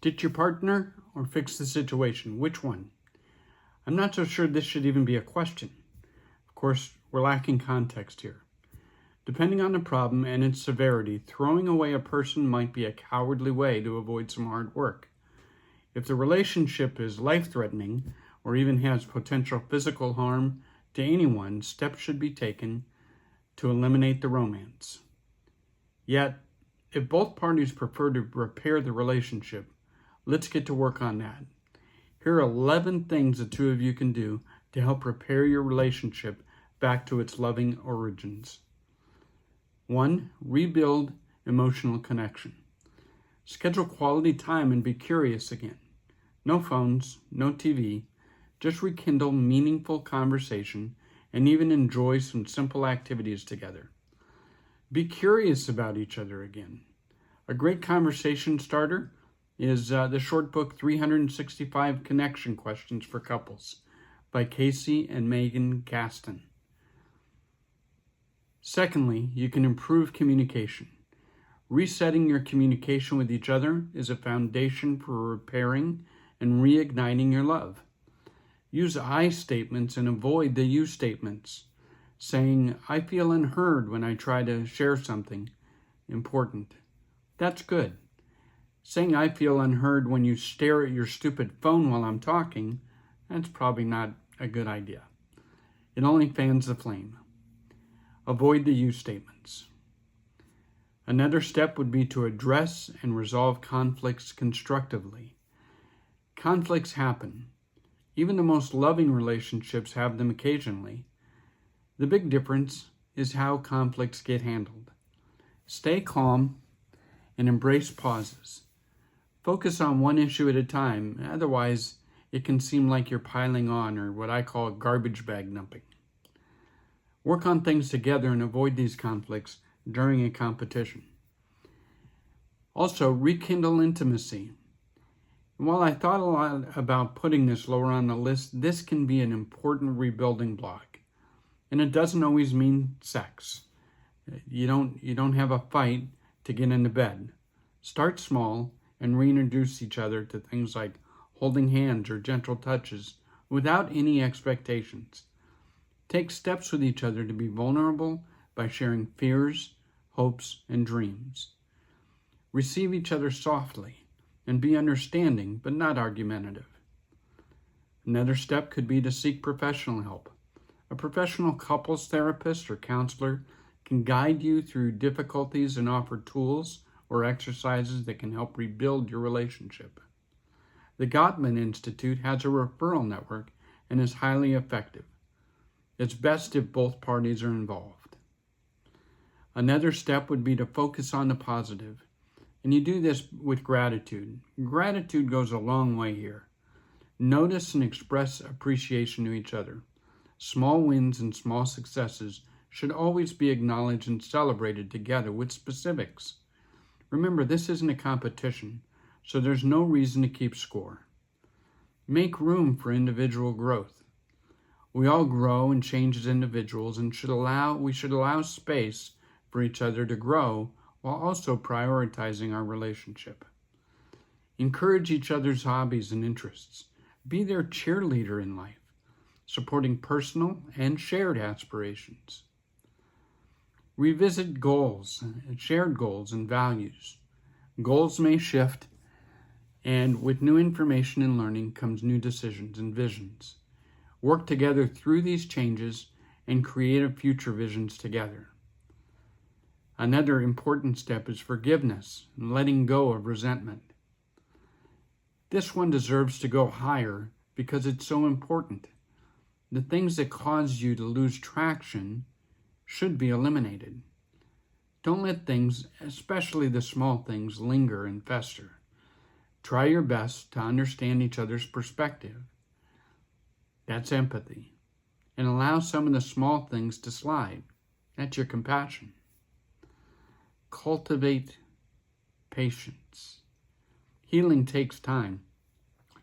Ditch your partner or fix the situation? Which one? I'm not so sure this should even be a question. Of course, we're lacking context here. Depending on the problem and its severity, throwing away a person might be a cowardly way to avoid some hard work. If the relationship is life-threatening or even has potential physical harm to anyone, steps should be taken to eliminate the romance. Yet, if both parties prefer to repair the relationship, let's get to work on that. Here are 11 things the two of you can do to help repair your relationship back to its loving origins. 1. Rebuild emotional connection. Schedule quality time and be curious again. No phones, no TV, just rekindle meaningful conversation and even enjoy some simple activities together. Be curious about each other again. A great conversation starter is the short book 365 Connection Questions for Couples by Casey and Megan Gaston. Secondly, you can improve communication. Resetting your communication with each other is a foundation for repairing and reigniting your love. Use I statements and avoid the you statements. Saying, I feel unheard when I try to share something important. That's good. Saying I feel unheard when you stare at your stupid phone while I'm talking, that's probably not a good idea. It only fans the flame. Avoid the you statements. Another step would be to address and resolve conflicts constructively. Conflicts happen. Even the most loving relationships have them occasionally. The big difference is how conflicts get handled. Stay calm and embrace pauses. Focus on one issue at a time, otherwise it can seem like you're piling on, or what I call garbage bag dumping. Work on things together and avoid these conflicts during a competition. Also, rekindle intimacy. And while I thought a lot about putting this lower on the list, this can be an important rebuilding block. And it doesn't always mean sex. You don't have a fight to get into bed. Start small and reintroduce each other to things like holding hands or gentle touches without any expectations. Take steps with each other to be vulnerable by sharing fears, hopes, and dreams. Receive each other softly and be understanding but not argumentative. Another step could be to seek professional help. A professional couples therapist or counselor can guide you through difficulties and offer tools or exercises that can help rebuild your relationship. The Gottman Institute has a referral network and is highly effective. It's best if both parties are involved. Another step would be to focus on the positive, and you do this with gratitude. Gratitude goes a long way here. Notice and express appreciation to each other. Small wins and small successes should always be acknowledged and celebrated together with specifics. Remember, this isn't a competition, so there's no reason to keep score. Make room for individual growth. We all grow and change as individuals, and we should allow space for each other to grow while also prioritizing our relationship. Encourage each other's hobbies and interests. Be their cheerleader in life, supporting personal and shared aspirations. Revisit goals, shared goals and values. Goals may shift, and with new information and learning comes new decisions and visions. Work together through these changes and create future visions together. Another important step is forgiveness and letting go of resentment. This one deserves to go higher because it's so important. The things that cause you to lose traction should be eliminated. Don't let things, especially the small things, linger and fester. Try your best to understand each other's perspective. That's empathy. And allow some of the small things to slide. That's your compassion. Cultivate patience. Healing takes time.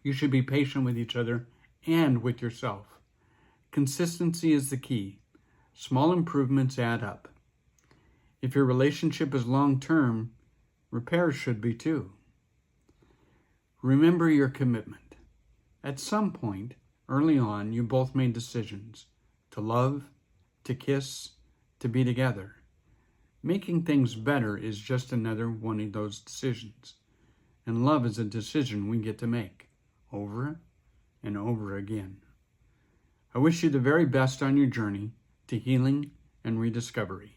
You should be patient with each other and with yourself. Consistency is the key. Small improvements add up. If your relationship is long-term, repairs should be too. Remember your commitment. At some point, early on, you both made decisions to love, to kiss, to be together. Making things better is just another one of those decisions. And love is a decision we get to make over and over again. I wish you the very best on your journey to healing and rediscovery.